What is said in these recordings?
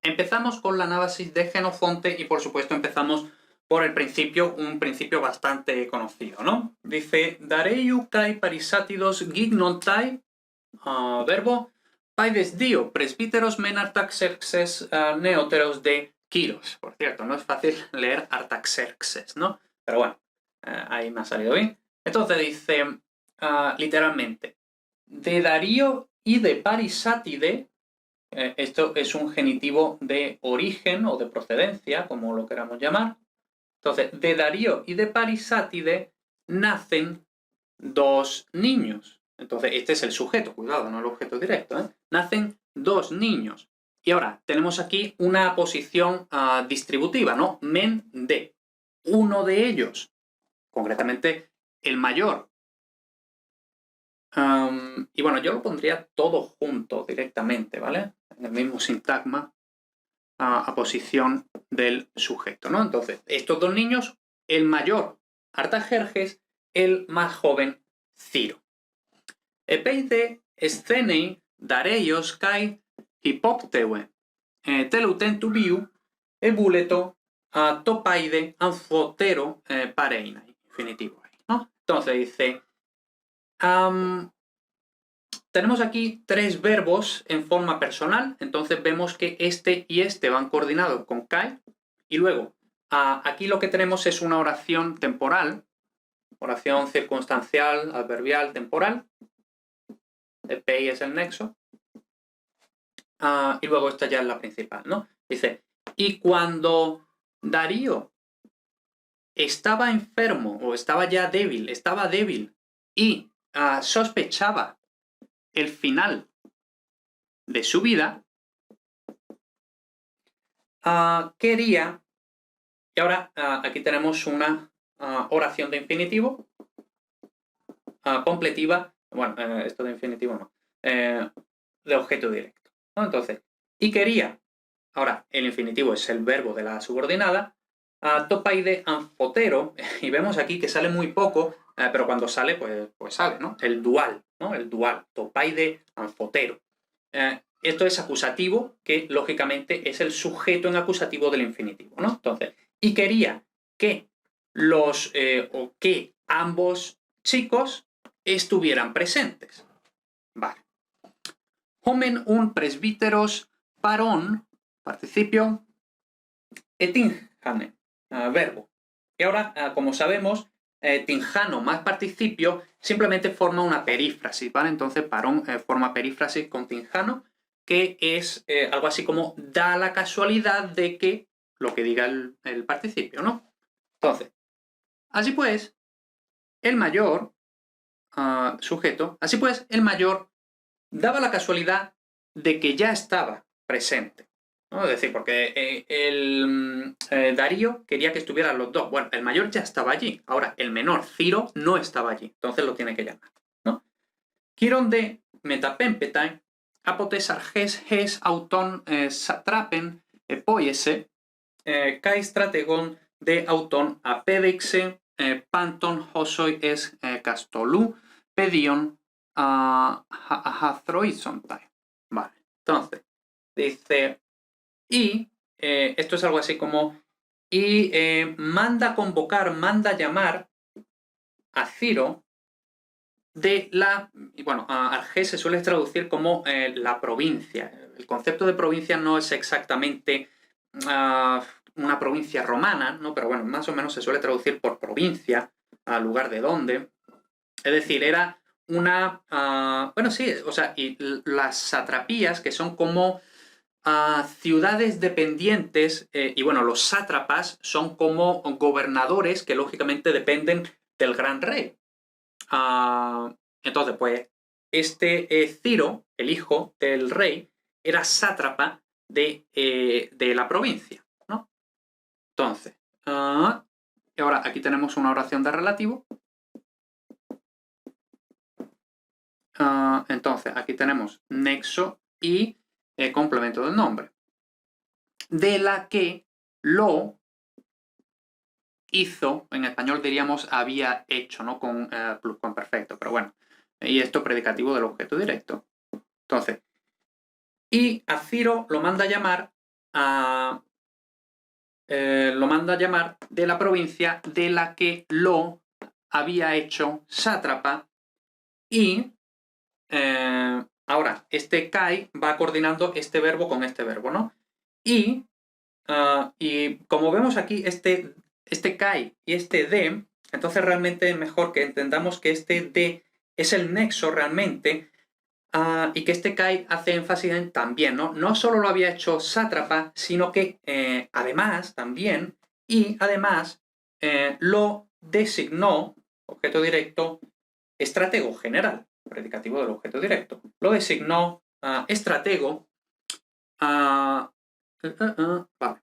empezamos con la análisis de Jenofonte y por supuesto empezamos por el principio, un principio bastante conocido, ¿no? Dice, Dareiu kai parisátidos gignontai, verbo, paides dio, presbíteros men artaxerxes neóteros de Quiros. Por cierto, no es fácil leer Artaxerxes, ¿no? Pero bueno, ahí me ha salido bien. Entonces dice, literalmente, de Darío y de Parisátide, esto es un genitivo de origen o de procedencia, como lo queramos llamar. Entonces, de Darío y de Parisátide nacen dos niños. Entonces, este es el sujeto, cuidado, no el objeto directo, ¿eh? Nacen dos niños. Y ahora, tenemos aquí una posición distributiva, ¿no? Men de. Uno de ellos, concretamente el mayor. Y bueno, yo lo pondría todo junto directamente, ¿vale? En el mismo sintagma a posición del sujeto, ¿no? Entonces, estos dos niños, el mayor, Artajerjes, el más joven, Ciro. Epeide escenei dareios kai hipopteue teleuten tubiu ebuleto topaide anfotero pareina, infinitivo, ¿no? Entonces dice, tenemos aquí tres verbos en forma personal, entonces vemos que este y este van coordinados con kai, y luego aquí lo que tenemos es una oración temporal, oración circunstancial, adverbial, temporal, Epei es el nexo, y luego esta ya es la principal, ¿no? Dice, y cuando Darío estaba enfermo o estaba ya débil, y sospechaba el final de su vida, quería, y ahora aquí tenemos una oración de infinitivo completiva, bueno, esto de infinitivo no, de objeto directo, ¿no? Entonces, y quería, ahora el infinitivo es el verbo de la subordinada, topaide anfotero, y vemos aquí que sale muy poco, pero cuando sale, pues sale, ¿no? El dual, ¿no? El dual, topaide anfotero. Esto es acusativo, que lógicamente es el sujeto en acusativo del infinitivo, ¿no? Entonces, y quería que o que ambos chicos estuvieran presentes. Vale. Homen un presbíteros parón, participio, etinjane, verbo. Y ahora, como sabemos, tinjano más participio simplemente forma una perífrasis, ¿vale? Entonces, parón forma perífrasis con tinjano, que es algo así como da la casualidad de que lo que diga el participio, ¿no? Entonces, así pues, el mayor, sujeto, así pues, el mayor daba la casualidad de que ya estaba presente, ¿no? Es decir, porque Darío quería que estuvieran los dos. Bueno, el mayor ya estaba allí. Ahora, el menor, Ciro, no estaba allí. Entonces lo tiene que llamar, ¿no? Quiron de metapempetain, apotes arges ges auton satrapen poiese, kai strategon de auton apedixe panton hosoi es castolú pedion Hathroisontai. Vale, entonces, dice, y esto es algo así como, y manda convocar, manda llamar a Ciro de la, bueno, Argés se suele traducir como la provincia. El concepto de provincia no es exactamente una provincia romana, ¿no? Pero bueno, más o menos se suele traducir por provincia, al lugar de donde. Es decir, era una, bueno, sí, o sea, y las satrapías, que son como ciudades dependientes, y bueno, los sátrapas son como gobernadores que lógicamente dependen del gran rey. Entonces, pues, Ciro, el hijo del rey, era sátrapa de la provincia, ¿no? Entonces, y ahora aquí tenemos una oración de relativo. Entonces, aquí tenemos nexo y complemento del nombre. De la que lo hizo, en español diríamos había hecho, ¿no? Con pluscuamperfecto, pero bueno. Y esto predicativo del objeto directo. Entonces, y a Ciro lo manda a llamar lo manda a llamar de la provincia de la que lo había hecho sátrapa y ahora este kai va coordinando este verbo con este verbo, ¿no? Y como vemos aquí, este kai y este de, entonces realmente es mejor que entendamos que este de es el nexo realmente y que este kai hace énfasis en también, ¿no? No solo lo había hecho sátrapa, sino que además también, y además lo designó, objeto directo, estratego general, predicativo del objeto directo. Lo designó estratego vale,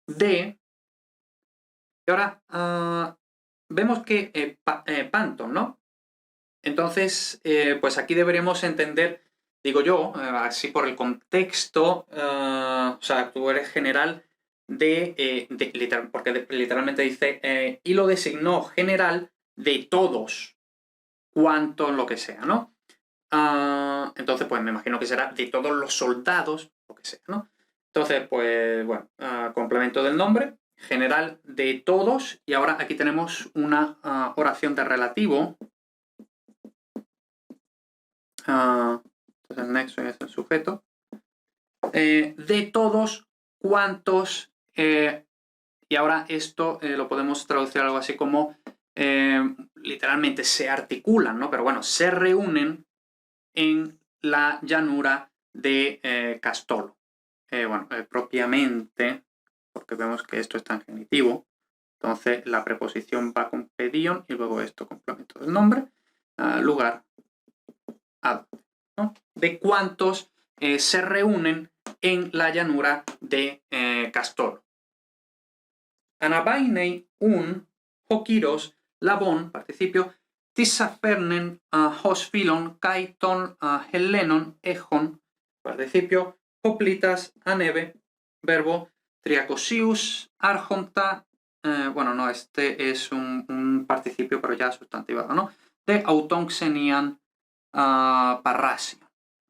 de... Y ahora vemos que Panton, ¿no? Entonces, pues aquí deberíamos entender, digo yo, así por el contexto, o sea, tú eres general porque literalmente dice, y lo designó general de todos, cuantos, lo que sea, ¿no? Entonces, pues me imagino que será de todos los soldados, lo que sea, ¿no? Entonces, pues, bueno, complemento del nombre, general de todos, y ahora aquí tenemos una oración de relativo. Entonces el nexo es el sujeto. De todos cuantos, y ahora esto lo podemos traducir algo así como, literalmente se articulan, ¿no? Pero bueno, se reúnen en la llanura de Castolo. Propiamente, porque vemos que esto está en genitivo, entonces la preposición va con pedion y luego esto complemento del nombre, lugar, ad, ¿no? De cuántos se reúnen en la llanura de Castolo. Anabainei un hokiros labon, participio, tissafernen hosphilon kaiton hellenon ejon, participio, hoplitas aneve, verbo triacosius arjonta, bueno, no, este es un participio pero ya sustantivado, ¿no? De autonxenian parrasio.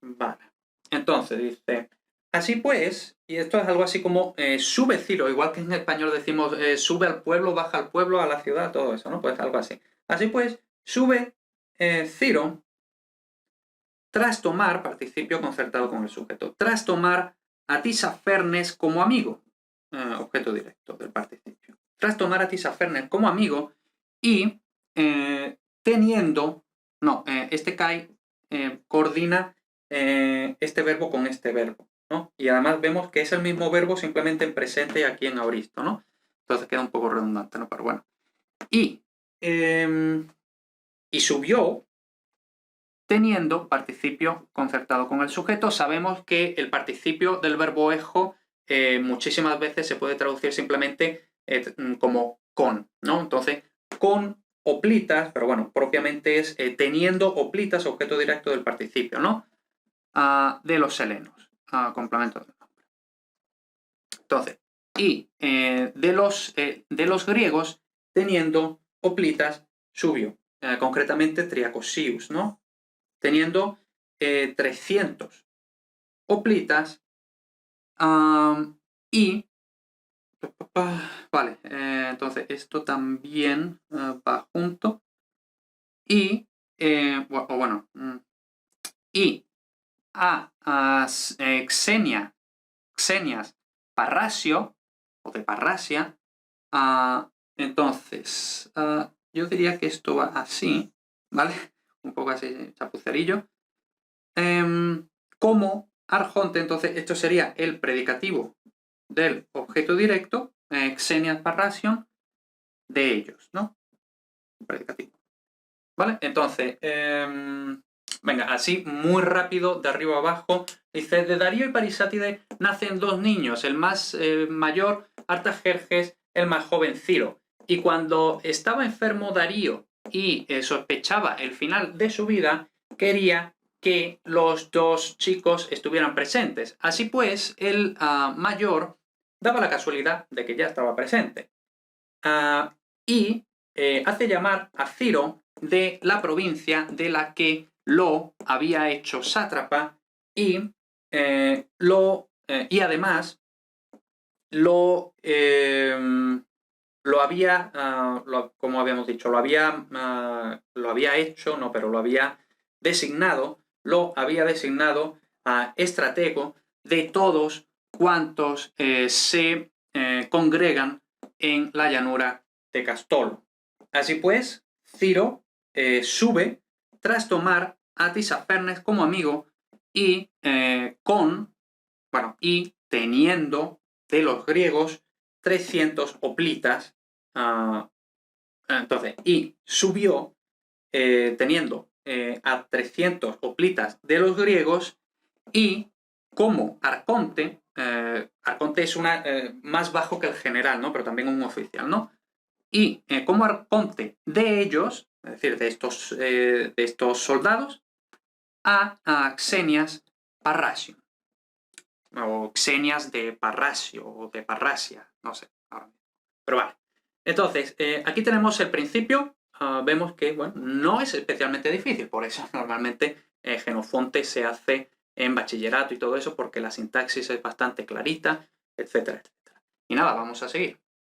Vale. Entonces dice, así pues, y esto es algo así como sube Ciro, igual que en español decimos sube al pueblo, baja al pueblo, a la ciudad, todo eso, ¿no? Pues algo así. Así pues, sube Ciro tras tomar, participio concertado con el sujeto, tras tomar a Tisafernes como amigo, objeto directo del participio. Tras tomar a Tisafernes como amigo y teniendo, no, este kai coordina este verbo con este verbo, ¿no? Y además vemos que es el mismo verbo simplemente en presente aquí en aoristo, ¿no? Entonces queda un poco redundante, ¿no? Pero bueno. Y subió teniendo participio concertado con el sujeto. Sabemos que el participio del verbo ejo muchísimas veces se puede traducir simplemente como con, ¿no? Entonces, con oplitas, pero bueno, propiamente es teniendo oplitas, objeto directo del participio, ¿no? De los helenos, complemento del nombre. Entonces, y de los griegos, teniendo oplitas, subió, concretamente triacosius, ¿no? Teniendo 300 oplitas y vale, entonces esto también va junto y bueno, y Xenias Parrasio o de Parrasia, entonces yo diría que esto va así, ¿vale? Un poco así chapucerillo. Como Arjonte, entonces esto sería el predicativo del objeto directo, Xenias Parrasion, de ellos, ¿no? Predicativo. ¿Vale? Entonces, venga, así muy rápido, de arriba a abajo, dice, de Darío y Parisátide nacen dos niños, el más mayor, Artajerjes, el más joven, Ciro. Y cuando estaba enfermo Darío y sospechaba el final de su vida, quería que los dos chicos estuvieran presentes. Así pues, el mayor daba la casualidad de que ya estaba presente. Y hace llamar a Ciro de la provincia de la que lo había hecho sátrapa y además como habíamos dicho, lo había hecho, no, pero lo había designado a estratego de todos cuantos se congregan en la llanura de Castolo. Así pues, Ciro sube tras tomar a Tisafernes como amigo y teniendo de los griegos 300 hoplitas. Entonces, y subió teniendo a 300 hoplitas de los griegos y como arconte, arconte es más bajo que el general, ¿no? Pero también un oficial, ¿no? Y como arconte de ellos, es decir, de estos soldados, a Xenias Parrasio, o Xenias de Parrasio, o de Parrasia, no sé, ahora mismo. Pero vale. Entonces, aquí tenemos el principio. Vemos que, bueno, no es especialmente difícil, por eso normalmente Jenofonte se hace en bachillerato y todo eso, porque la sintaxis es bastante clarita, etcétera, etcétera. Y nada, vamos a seguir.